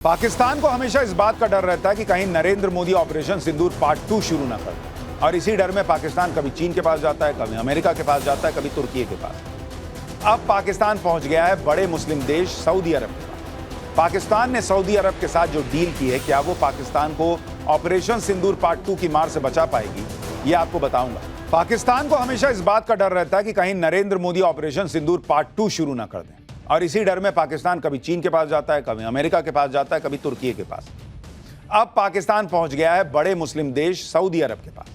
पाकिस्तान को हमेशा इस बात का डर रहता है कि कहीं नरेंद्र मोदी ऑपरेशन सिंदूर पार्ट 2 शुरू ना कर दे। और इसी डर में पाकिस्तान कभी चीन के पास जाता है, कभी अमेरिका के पास जाता है, कभी तुर्की के पास। अब पाकिस्तान पहुंच गया है बड़े मुस्लिम देश सऊदी अरब के पास। पाकिस्तान ने सऊदी अरब के साथ जो डील की है, क्या वो पाकिस्तान को ऑपरेशन सिंदूर पार्ट 2 की मार से बचा पाएगी, ये आपको बताऊंगा। पाकिस्तान को हमेशा इस बात का डर रहता है कि कहीं नरेंद्र मोदी ऑपरेशन सिंदूर पार्ट 2 शुरू ना कर दें। और इसी डर में पाकिस्तान कभी चीन के पास जाता है, कभी अमेरिका के पास जाता है, कभी तुर्की के पास। अब पाकिस्तान पहुंच गया है बड़े मुस्लिम देश सऊदी अरब के पास।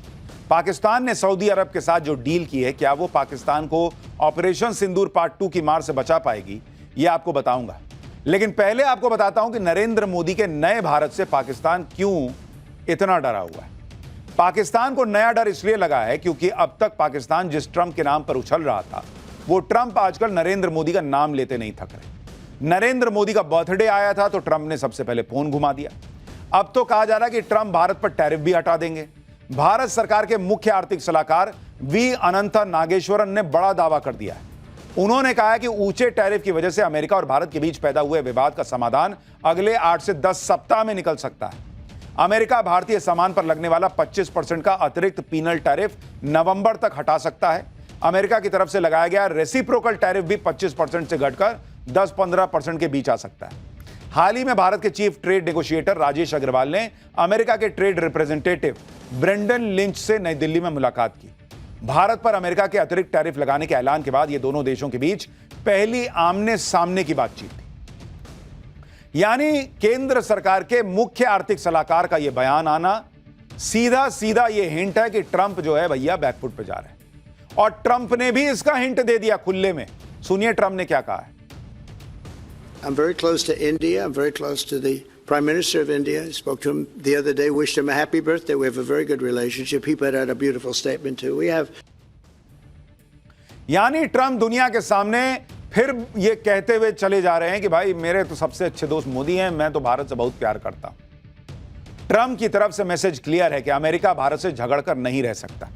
पाकिस्तान ने सऊदी अरब के साथ जो डील की है, क्या वो पाकिस्तान को ऑपरेशन सिंदूर पार्ट 2 की मार से बचा पाएगी, ये आपको बताऊंगा। लेकिन पहले आपको बताता हूं कि नरेंद्र मोदी के नए भारत से पाकिस्तान क्यों इतना डरा हुआ है। पाकिस्तान को नया डर इसलिए लगा है क्योंकि अब तक पाकिस्तान जिस ट्रंप के नाम पर उछल रहा था, वो ट्रंप आजकल नरेंद्र मोदी का नाम लेते नहीं थक रहे। नरेंद्र मोदी का बर्थडे आया था तो ट्रंप ने सबसे पहले फोन घुमा दिया। अब तो कहा जा रहा है कि ट्रंप भारत पर टैरिफ भी हटा देंगे। भारत सरकार के मुख्य आर्थिक सलाहकार वी अनंत नागेश्वरन ने बड़ा दावा कर दिया है। उन्होंने कहा है कि ऊंचे टैरिफ की वजह से अमेरिका और भारत के बीच पैदा हुए विवाद का समाधान अगले 8 से 10 सप्ताह में निकल सकता है। अमेरिका भारतीय सामान पर लगने वाला 25% का अतिरिक्त पीनल टैरिफ नवंबर तक हटा सकता है। अमेरिका की तरफ से लगाया गया रेसिप्रोकल टैरिफ भी 25% से घटकर 10-15% के बीच आ सकता है। हाल ही में भारत के chief trade negotiator Rajesh Agarwal ने अमेरिका के ट्रेड रिप्रेजेंटेटिव ब्रेंडन लिंच से नई दिल्ली में मुलाकात की। भारत पर अमेरिका के अतिरिक्त टैरिफ लगाने के ऐलान के बाद यह दोनों देशों के बीच पहली आमने सामने की बातचीत थी। यानी केंद्र सरकार के मुख्य आर्थिक सलाहकार का यह बयान आना सीधा सीधा यह हिंट है कि ट्रंप जो है भैया बैकफुट पे जा रहे हैं। और ट्रंप ने भी इसका हिंट दे दिया खुले में। सुनिए ट्रंप ने क्या कहा है। I'm very close to India. I'm very close to the Prime Minister of India. I spoke to him the other day, wished him a happy birthday. We have a very good relationship. He put out a beautiful statement too. We have. यानी Trump दुनिया के सामने फिर ये कहते हुए चले जा रहे हैं कि भाई मेरे तो सबसे अच्छे दोस्त मोदी हैं, मैं तो भारत से बहुत प्यार करता हूं। ट्रंप की तरफ से मैसेज क्लियर है कि अमेरिका भारत से झगड़कर नहीं रह सकता।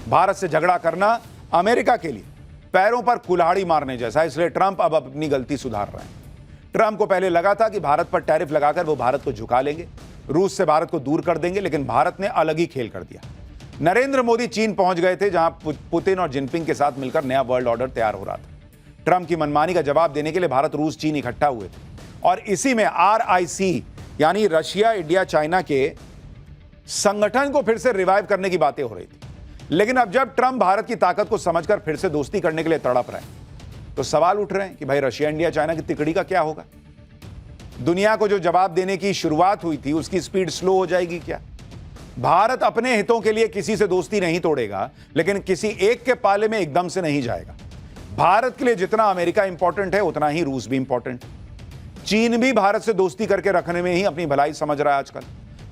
भारत से झगड़ा करना अमेरिका के लिए पैरों पर कुल्हाड़ी मारने जैसा है। इसलिए ट्रंप अब अपनी गलती सुधार रहे हैं। ट्रंप को पहले लगा था कि भारत पर टैरिफ लगाकर वो भारत को झुका लेंगे, रूस से भारत को दूर कर देंगे, लेकिन भारत ने अलग ही खेल कर दिया। नरेंद्र मोदी चीन पहुंच गए थे, जहां पुतिन और जिनपिंग के साथ मिलकर नया वर्ल्ड ऑर्डर तैयार हो रहा था। ट्रंप की मनमानी का जवाब देने के लिए भारत, रूस, चीन इकट्ठा हुए थे और इसी में RIC यानी रशिया, इंडिया, चाइना के संगठन को फिर से रिवाइव करने की बातें हो रही थी। लेकिन अब जब ट्रंप भारत की ताकत को समझकर फिर से दोस्ती करने के लिए तड़प रहे हैं, तो सवाल उठ रहे हैं कि भाई रशिया, इंडिया, चाइना की तिकड़ी का क्या होगा। दुनिया को जो जवाब देने की शुरुआत हुई थी उसकी स्पीड स्लो हो जाएगी क्या। भारत अपने हितों के लिए किसी से दोस्ती नहीं तोड़ेगा, लेकिन किसी एक के पाले में एकदम से नहीं जाएगा। भारत के लिए जितना अमेरिका इंपॉर्टेंट है, उतना ही रूस भी इंपॉर्टेंट है। चीन भी भारत से दोस्ती करके रखने में ही अपनी भलाई समझ रहा है आजकल,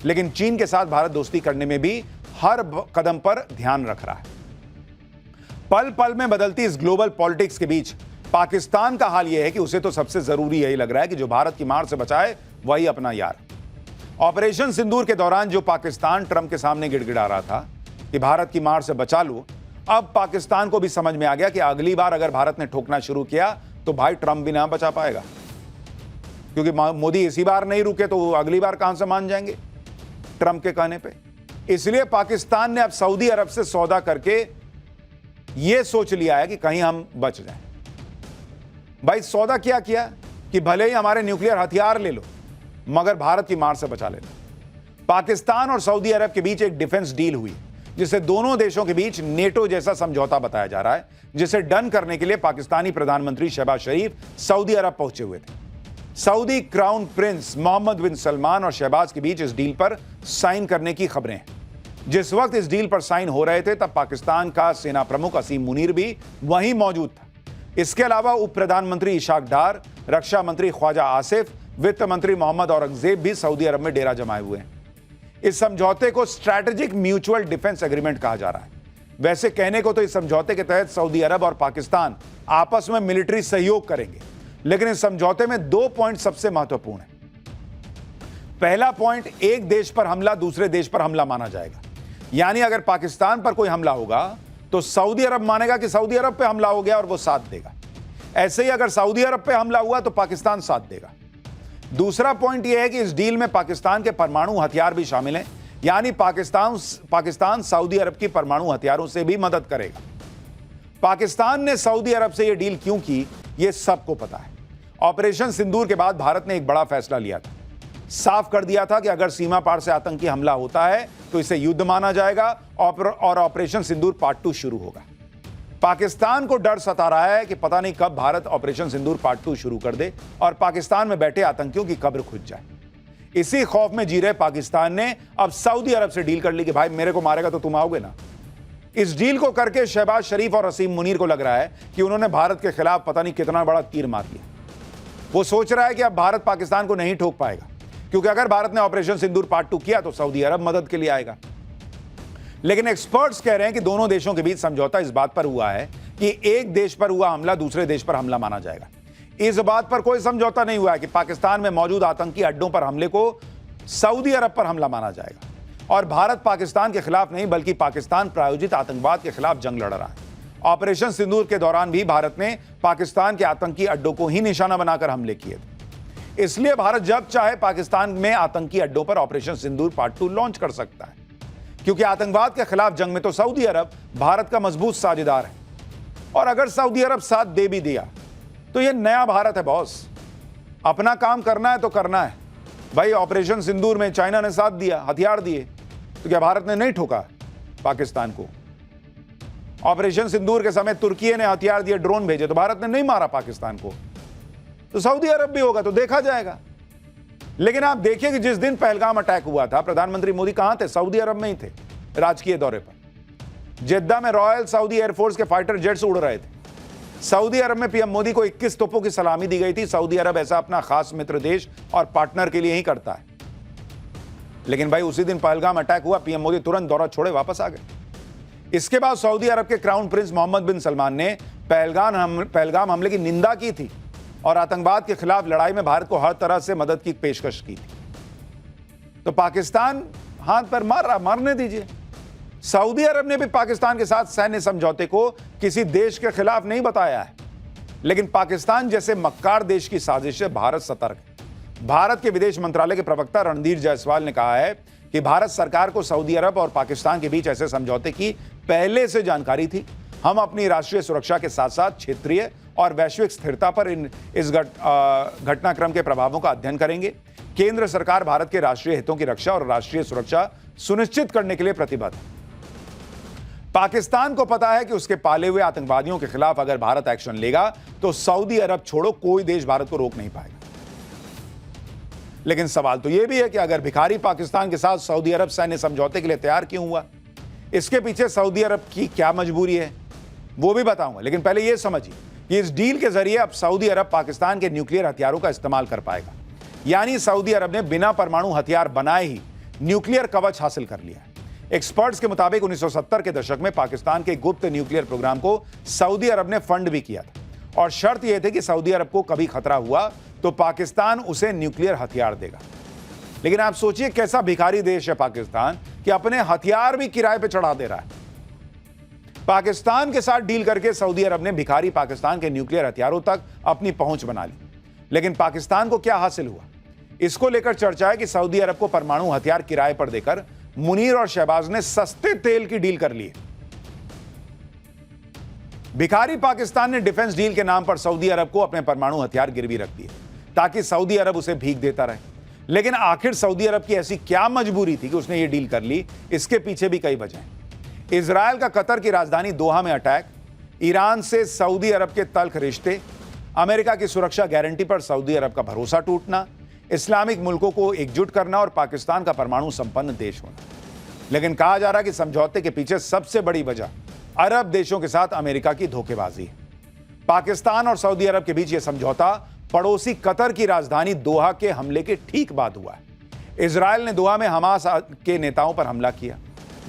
लेकिन चीन के साथ भारत दोस्ती करने में भी हर कदम पर ध्यान रख रहा है। पल पल में बदलती इस ग्लोबल पॉलिटिक्स के बीच पाकिस्तान का हाल यह है कि उसे तो सबसे जरूरी यही लग रहा है कि जो भारत की मार से बचाए वही अपना यार। ऑपरेशन सिंदूर के दौरान जो पाकिस्तान ट्रंप के सामने गिड़गिड़ा रहा था कि भारत की मार से बचा लो, अब पाकिस्तान को भी समझ में आ गया कि अगली बार अगर भारत ने ठोकना शुरू किया तो भाई ट्रंप भी ना बचा पाएगा, क्योंकि मोदी इसी बार नहीं रुके तो अगली बार कहां से मान जाएंगे ट्रंप के कहने पे। इसलिए पाकिस्तान ने अब सऊदी अरब से सौदा करके यह सोच लिया है कि कहीं हम बच जाएं। भाई सौदा क्या किया कि भले ही हमारे न्यूक्लियर हथियार ले लो, मगर भारत की मार से बचा लेना। पाकिस्तान और सऊदी अरब के बीच एक डिफेंस डील हुई, जिसे दोनों देशों के बीच नेटो जैसा समझौता बताया जा रहा है, जिसे डन करने के लिए पाकिस्तानी प्रधानमंत्री शहबाज शरीफ सऊदी अरब पहुंचे हुए थे। सऊदी क्राउन प्रिंस मोहम्मद बिन सलमान और शहबाज के बीच इस डील पर साइन करने की खबरें हैं। जिस वक्त इस डील पर साइन हो रहे थे, तब पाकिस्तान का सेना प्रमुख असीम मुनीर भी वहीं मौजूद था। इसके अलावा उप प्रधानमंत्री इशाक डार, रक्षा मंत्री ख्वाजा आसिफ, वित्त मंत्री मोहम्मद औरंगजेब भी सऊदी अरब में डेरा जमाए हुए हैं। इस समझौते को स्ट्रैटेजिक म्यूचुअल डिफेंस एग्रीमेंट कहा जा रहा है। वैसे कहने को तो इस समझौते के तहत सऊदी अरब और पाकिस्तान आपस में मिलिट्री सहयोग करेंगे, लेकिन इस समझौते में 2 पॉइंट सबसे महत्वपूर्ण है। पहला पॉइंट, एक देश पर हमला दूसरे देश पर हमला माना जाएगा। यानी अगर पाकिस्तान पर कोई हमला होगा तो सऊदी अरब मानेगा कि सऊदी अरब पे हमला हो गया और वो साथ देगा। ऐसे ही अगर सऊदी अरब पे हमला हुआ तो पाकिस्तान साथ देगा। दूसरा पॉइंट यह है कि इस डील में पाकिस्तान के परमाणु हथियार भी शामिल हैं, यानी पाकिस्तान सऊदी अरब की परमाणु हथियारों से भी मदद करेगा। पाकिस्तान ने सऊदी अरब से यह डील क्यों की, यह सबको पता है। ऑपरेशन सिंदूर के बाद भारत ने एक बड़ा फैसला लिया था। साफ कर दिया था कि अगर सीमा पार से आतंकी हमला होता है तो इसे युद्ध माना जाएगा और ऑपरेशन सिंदूर पार्ट 2 शुरू होगा। पाकिस्तान को डर सता रहा है कि पता नहीं कब भारत ऑपरेशन सिंदूर पार्ट 2 शुरू कर दे और पाकिस्तान में बैठे आतंकियों की कब्र खुद जाए। इसी खौफ में जी रहे पाकिस्तान ने अब सऊदी अरब से डील कर ली कि भाई मेरे को मारेगा तो तुम आओगे ना। इस डील को करके शहबाज शरीफ और असीम मुनीर को लग रहा है कि उन्होंने भारत के खिलाफ पता नहीं कितना बड़ा तीर मार लिया। वो सोच रहा है कि अब भारत पाकिस्तान को नहीं ठोक पाएगा, क्योंकि अगर भारत ने ऑपरेशन सिंदूर पार्ट 2 किया तो सऊदी अरब मदद के लिए आएगा। लेकिन एक्सपर्ट्स कह रहे हैं कि दोनों देशों के बीच समझौता इस बात पर हुआ है कि एक देश पर हुआ हमला दूसरे देश पर हमला माना जाएगा। इस बात पर कोई समझौता नहीं हुआ है कि पाकिस्तान में मौजूद आतंकी अड्डों पर हमले को सऊदी अरब पर हमला माना जाएगा। और भारत पाकिस्तान के खिलाफ नहीं बल्कि पाकिस्तान प्रायोजित आतंकवाद के खिलाफ जंग लड़ रहा है। ऑपरेशन सिंदूर के दौरान भी भारत ने पाकिस्तान के आतंकी अड्डों को ही निशाना बनाकर हमले किए थे। इसलिए भारत जब चाहे पाकिस्तान में आतंकी अड्डों पर ऑपरेशन सिंदूर पार्ट 2 लॉन्च कर सकता है, क्योंकि आतंकवाद के खिलाफ जंग में तो सऊदी अरब भारत का मजबूत साझेदार है। और अगर सऊदी अरब साथ दे भी दिया तो यह नया भारत है बॉस। अपना काम करना है तो करना है भाई। ऑपरेशन सिंदूर में चाइना ने साथ दिया, हथियार दिए, तो क्या भारत ने नहीं ठोका पाकिस्तान को? ऑपरेशन सिंदूर के समय तुर्की ने हथियार दिए, ड्रोन भेजे, तो भारत ने नहीं मारा पाकिस्तान को। तो सऊदी अरब भी होगा तो देखा जाएगा। लेकिन आप देखिए कि जिस दिन पहलगाम अटैक हुआ था, प्रधानमंत्री मोदी कहां थे? सऊदी अरब में ही थे, राजकीय दौरे पर। जेद्दा में रॉयल सऊदी एयरफोर्स के फाइटर जेट्स उड़ रहे थे। सऊदी अरब में पीएम मोदी को 21 तोपों की सलामी दी गई थी। सऊदी अरब ऐसा अपना खास मित्र देश और पार्टनर के लिए ही करता है। लेकिन भाई उसी दिन पहलगाम अटैक हुआ, पीएम मोदी तुरंत दौरा छोड़े वापस आ गए। इसके बाद सऊदी अरब के क्राउन प्रिंस मोहम्मद बिन सलमान ने पहलगाम हमले की निंदा की थी और आतंकवाद के खिलाफ लड़ाई में भारत को हर तरह से मदद की पेशकश की थी। तो पाकिस्तान हाथ पर मार रहा, मारने दीजिए। सऊदी अरब ने भी पाकिस्तान के साथ सैन्य समझौते को किसी देश के खिलाफ नहीं बताया है, लेकिन पाकिस्तान जैसे मक्कार देश की साजिश से भारत सतर्क है। भारत के विदेश मंत्रालय के प्रवक्ता रणधीर जायसवाल ने कहा है कि भारत सरकार को सऊदी अरब और पाकिस्तान के बीच ऐसे समझौते की पहले से जानकारी थी। हम अपनी राष्ट्रीय सुरक्षा के साथ साथ क्षेत्रीय और वैश्विक स्थिरता पर इस घटनाक्रम के प्रभावों का अध्ययन करेंगे। केंद्र सरकार भारत के राष्ट्रीय हितों की रक्षा और राष्ट्रीय सुरक्षा सुनिश्चित करने के लिए प्रतिबद्ध है। पाकिस्तान को पता है कि उसके पाले हुए आतंकवादियों के खिलाफ अगर भारत एक्शन लेगा तो सऊदी अरब छोड़ो कोई देश भारत को रोक नहीं पाएगा। लेकिन सवाल तो यह भी है कि अगर भिखारी पाकिस्तान के साथ सऊदी अरब सैन्य समझौते के लिए तैयार क्यों हुआ? इसके पीछे सऊदी अरब की क्या मजबूरी है वो भी बताऊंगा। लेकिन पहले यह समझिए कि इस डील के जरिए अब सऊदी अरब पाकिस्तान के न्यूक्लियर हथियारों का इस्तेमाल कर पाएगा। यानी सऊदी अरब ने बिना परमाणु हथियार बनाए ही न्यूक्लियर कवच हासिल कर लिया है। एक्सपर्ट्स के मुताबिक 1970 के दशक में पाकिस्तान के गुप्त न्यूक्लियर प्रोग्राम को सऊदी अरब ने फंड भी किया था और शर्त यह थी कि सऊदी अरब को कभी खतरा हुआ तो पाकिस्तान उसे न्यूक्लियर हथियार देगा। लेकिन आप सोचिए कैसा भिखारी देश है पाकिस्तान कि अपने हथियार भी किराए पे चढ़ा दे रहा है। पाकिस्तान के साथ डील करके सऊदी अरब ने भिखारी पाकिस्तान के न्यूक्लियर हथियारों तक अपनी पहुंच बना ली। लेकिन पाकिस्तान को क्या हासिल हुआ? इसको लेकर चर्चा है कि सऊदी अरब को परमाणु हथियार किराए पर देकर मुनीर और शहबाज ने सस्ते तेल की डील कर ली है। भिखारी पाकिस्तान ने डिफेंस डील के नाम पर सऊदी अरब को अपने परमाणु हथियार गिरवी रख दिए ताकि सऊदी अरब उसे भीख देता रहे। लेकिन आखिर सऊदी अरब की ऐसी क्या मजबूरी थी कि उसने ये डील कर ली? इसके पीछे भी कई वजह हैं। इजराइल का कतर की राजधानी दोहा में अटैक, ईरान से सऊदी अरब के तल्ख रिश्ते, अमेरिका की सुरक्षा गारंटी पर सऊदी अरब का भरोसा टूटना, इस्लामिक मुल्कों को एकजुट करना और पाकिस्तान का परमाणु संपन्न देश होना। लेकिन कहा जा रहा है कि समझौते के पीछे सबसे बड़ी वजह अरब देशों के साथ अमेरिका की धोखेबाजी है। पाकिस्तान और सऊदी अरब के बीच यह समझौता पड़ोसी कतर की राजधानी दोहा के हमले के ठीक बाद हुआ है। इजराइल ने दोहा में हमास के नेताओं पर हमला किया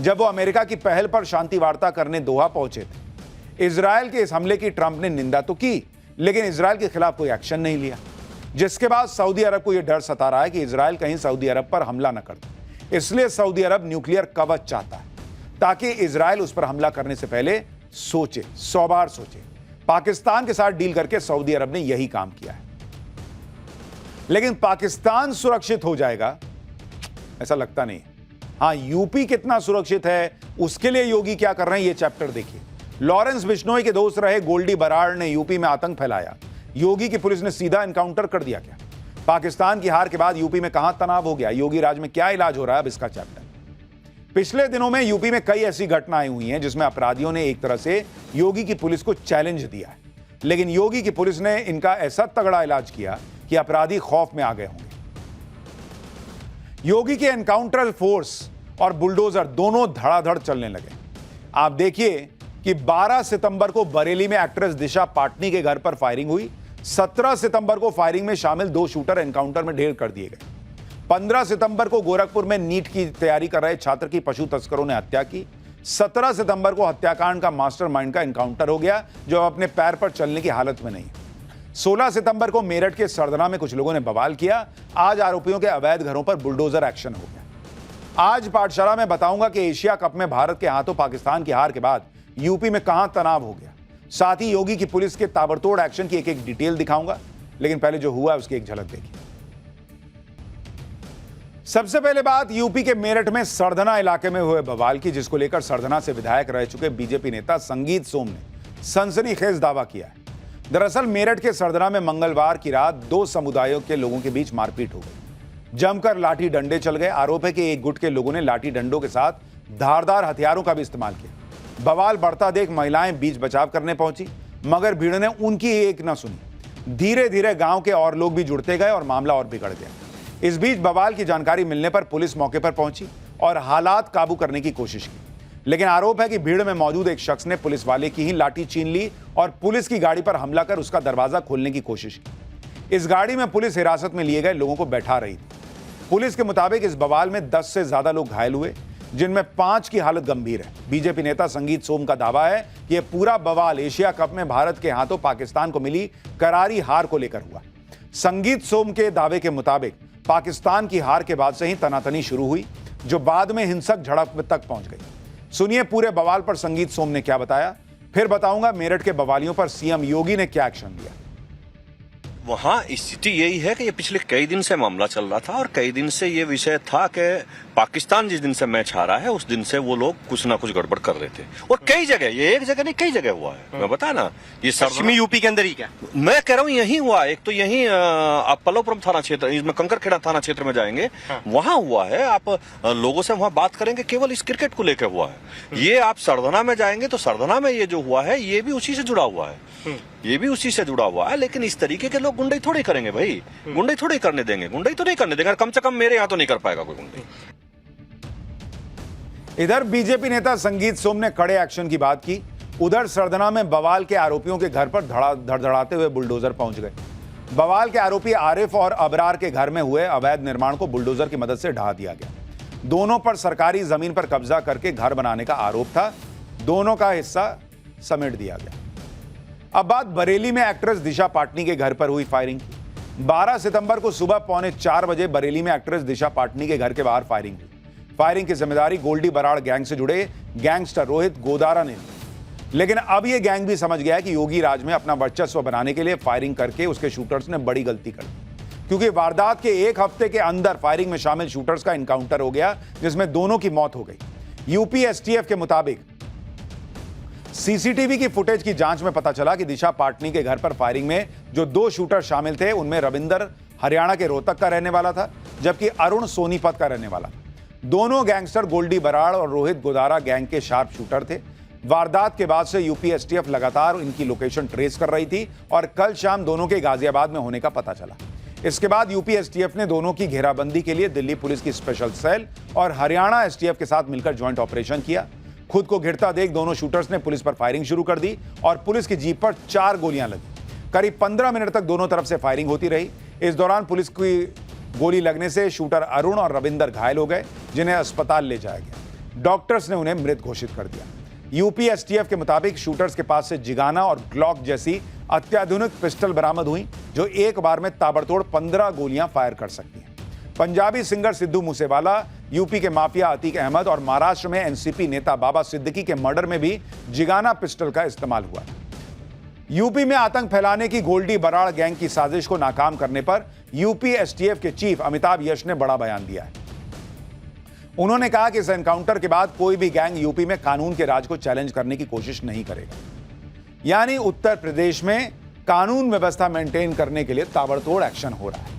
जब वो अमेरिका की पहल पर शांति वार्ता करने दोहा पहुंचे थे। इजराइल के इस हमले की ट्रंप ने निंदा तो की, लेकिन इजराइल के खिलाफ कोई एक्शन नहीं लिया, जिसके बाद सऊदी अरब को यह डर सता रहा है कि इजराइल कहीं सऊदी अरब पर हमला न कर दे। इसलिए सऊदी अरब न्यूक्लियर कवच चाहता है ताकि इजराइल उस पर हमला करने से पहले सोचे, 100 बार सोचे। पाकिस्तान के साथ डील करके सऊदी अरब ने यही काम किया है। लेकिन पाकिस्तान सुरक्षित हो जाएगा ऐसा लगता नहीं। हां, यूपी कितना सुरक्षित है उसके लिए योगी क्या कर रहे हैं, यह चैप्टर देखिए। लॉरेंस बिश्नोई के दोस्त रहे गोल्डी बराड़ ने यूपी में आतंक फैलाया, योगी की पुलिस ने सीधा एनकाउंटर कर दिया। क्या पाकिस्तान की हार के बाद यूपी में कहां तनाव हो गया, योगी राज में क्या इलाज हो रहा है, अब इसका चैप्टर। पिछले दिनों में यूपी में कई ऐसी घटनाएं हुई हैं जिसमें अपराधियों ने एक तरह से योगी की पुलिस को चैलेंज दिया है, लेकिन योगी की पुलिस ने इनका ऐसा तगड़ा इलाज किया कि अपराधी खौफ में आ गए होंगे। योगी के एनकाउंटर फोर्स और बुलडोजर दोनों धड़ाधड़ चलने लगे। आप देखिए कि 12 सितंबर को बरेली में एक्ट्रेस दिशा पाटनी के घर पर फायरिंग हुई। 17 सितंबर को फायरिंग में शामिल 2 शूटर एनकाउंटर में ढेर कर दिए गए। 15 सितंबर को गोरखपुर में नीट की तैयारी कर रहे छात्र की पशु तस्करों ने हत्या की। 17 सितंबर को हत्याकांड का मास्टरमाइंड का एनकाउंटर हो गया जो अपने पैर पर चलने की हालत में नहीं। 16 सितंबर को मेरठ के सरदना में कुछ लोगों ने बवाल किया। आज आरोपियों के अवैध घरों पर बुलडोजर एक्शन हो गया। आज पाठशाला में बताऊंगा कि एशिया कप में भारत के हाथों पाकिस्तान की हार के बाद यूपी में कहां तनाव हो गया। साथ ही योगी की पुलिस के ताबड़तोड़ एक्शन की एक एक डिटेल दिखाऊंगा, लेकिन पहले जो हुआ उसकी एक झलक देखिए। सबसे पहले बात यूपी के मेरठ में सरदना इलाके में हुए बवाल की, जिसको लेकर सरदना से विधायक रह चुके बीजेपी नेता संगीत सोम ने सनसनीखेज दावा किया है। दरअसल मेरठ के सरदना में मंगलवार की रात 2 समुदायों के लोगों के बीच मारपीट हो गई। जमकर लाठी डंडे चल गए। आरोप है कि एक गुट के लोगों ने लाठी डंडों के साथ धारदार हथियारों का भी इस्तेमाल किया। बवाल बढ़ता देख महिलाएं बीच बचाव करने पहुंची, मगर भीड़ ने उनकी एक न सुनी। धीरे धीरे गांव के और लोग भी जुड़ते गए और मामला और बिगड़ गया। इस बीच बवाल की जानकारी मिलने पर पुलिस मौके पर पहुंची और हालात काबू करने की कोशिश की, लेकिन आरोप है कि भीड़ में मौजूद एक शख्स ने पुलिस वाले की ही लाठी छीन ली और पुलिस की गाड़ी पर हमला कर उसका दरवाजा खोलने की कोशिश की। इस गाड़ी में पुलिस हिरासत में लिए गए लोगों को बैठा रही थी। पुलिस के मुताबिक इस बवाल में 10 से ज्यादा लोग घायल हुए, जिनमें 5 की हालत गंभीर है। बीजेपी नेता संगीत सोम का दावा है कि यह पूरा बवाल एशिया कप में भारत के हाथों पाकिस्तान को मिली करारी हार को लेकर हुआ। संगीत सोम के दावे के मुताबिक पाकिस्तान की हार के बाद से ही तनातनी शुरू हुई, जो बाद में हिंसक झड़प तक पहुंच गई। सुनिए पूरे बवाल पर संगीत सोम ने क्या बताया, फिर बताऊंगा मेरठ के बवालियों पर सीएम योगी ने क्या एक्शन लिया। वहाँ स्थिति यही है कि ये पिछले कई दिन से मामला चल रहा था और कई दिन से ये विषय था कि पाकिस्तान जिस दिन से मैच हारा है उस दिन से वो लोग कुछ ना कुछ गड़बड़ कर रहे थे। और कई जगह, ये एक जगह नहीं कई जगह हुआ है। मैं बता ना, ये पश्चिमी यूपी के अंदर ही क्या मैं कह रहा हूँ यही हुआ। एक तो यही आप पल्लवपुरम थाना क्षेत्र, इसमें कंकरखेड़ा थाना क्षेत्र में जाएंगे, वहां हुआ है। आप लोगों से वहां बात करेंगे, केवल इस क्रिकेट को लेकर हुआ है। ये आप सरदना में जाएंगे तो सरदना में ये जो हुआ है ये भी उसी से जुड़ा हुआ है, ये भी उसी से जुड़ा हुआ है। लेकिन इस तरीके के लोग गुंडई थोड़ी करेंगे भाई, गुंडई थोड़ी करने देंगे, गुंडई तो नहीं करने देंगे। कम से कम मेरे यहाँ तो नहीं कर पाएगा कोई गुंडई। इधर बीजेपी नेता संगीत सोम ने कड़े एक्शन की बात की। उधर सरदना में बवाल के आरोपियों के घर पर धड़धड़ाते हुए बुलडोजर पहुंच गए। बवाल के आरोपी आरिफ और अबरार के घर में हुए अवैध निर्माण को बुलडोजर की मदद से ढहा दिया गया। दोनों पर सरकारी जमीन पर कब्जा करके घर बनाने का आरोप था। दोनों का हिस्सा समेट दिया गया। अब बात बरेली में एक्ट्रेस दिशा पाटनी के घर पर हुई फायरिंग की। 12 सितंबर को सुबह 3:45 बजे बरेली में एक्ट्रेस दिशा पाटनी के घर के बाहर फायरिंग हुई। फायरिंग की जिम्मेदारी गोल्डी बराड़ गैंग से जुड़े गैंगस्टर रोहित गोदारा ने ली। लेकिन अब यह गैंग भी समझ गया कि योगी राज में अपना वर्चस्व बनाने के लिए फायरिंग करके उसके शूटर्स ने बड़ी गलती कर दी, क्योंकि वारदात के एक हफ्ते के अंदर फायरिंग में शामिल शूटर्स का एनकाउंटर हो गया, जिसमें दोनों की मौत हो गई। यूपी एसटीएफ के मुताबिक सीसीटीवी की फुटेज की जांच में पता चला कि दिशा पाटनी के घर पर फायरिंग में जो 2 शूटर शामिल थे उनमें रविंदर हरियाणा के रोहतक का रहने वाला था, जबकि अरुण सोनीपत का रहने वाला। दोनों गैंगस्टर गोल्डी बराड़ और रोहित गोदारा गैंग के शार्प शूटर थे। वारदात के बाद से यूपी एसटीएफ लगातार इनकी लोकेशन ट्रेस कर रही थी और कल शाम दोनों के गाजियाबाद में होने का पता चला। इसके बाद यूपी एसटीएफ ने दोनों की घेराबंदी के लिए दिल्ली पुलिस की स्पेशल सेल और हरियाणा एसटीएफ के साथ मिलकर ज्वाइंट ऑपरेशन किया। खुद को घिरता देख दोनों शूटर्स ने पुलिस पर फायरिंग शुरू कर दी और पुलिस की जीप पर 4 गोलियां लगी। करीब 15 मिनट तक दोनों तरफ से फायरिंग होती रही। इस दौरान पुलिस की गोली लगने से शूटर अरुण और रविंदर घायल हो गए, जिन्हें अस्पताल ले जाया गया। डॉक्टर्स ने उन्हें मृत घोषित कर दिया। यूपी एसटीएफ के मुताबिक शूटर्स के पास से जिगाना और ग्लॉक जैसी अत्याधुनिक पिस्टल बरामद हुई, जो एक बार में ताबड़तोड़ 15 गोलियां फायर कर सकती हैं। पंजाबी सिंगर सिद्धू मूसेवाला, यूपी के माफिया अतीक अहमद और महाराष्ट्र में एनसीपी नेता बाबा सिद्दीकी के मर्डर में भी जिगाना पिस्टल का इस्तेमाल हुआ। यूपी में आतंक फैलाने की गोल्डी बराड़ गैंग की साजिश को नाकाम करने पर यूपी एसटीएफ के चीफ अमिताभ यश ने बड़ा बयान दिया है। उन्होंने कहा कि इस एनकाउंटर के बाद कोई भी गैंग यूपी में कानून के राज को चैलेंज करने की कोशिश नहीं करेगा। यानी उत्तर प्रदेश में कानून व्यवस्था मेंटेन करने के लिए ताबड़तोड़ एक्शन हो रहा है।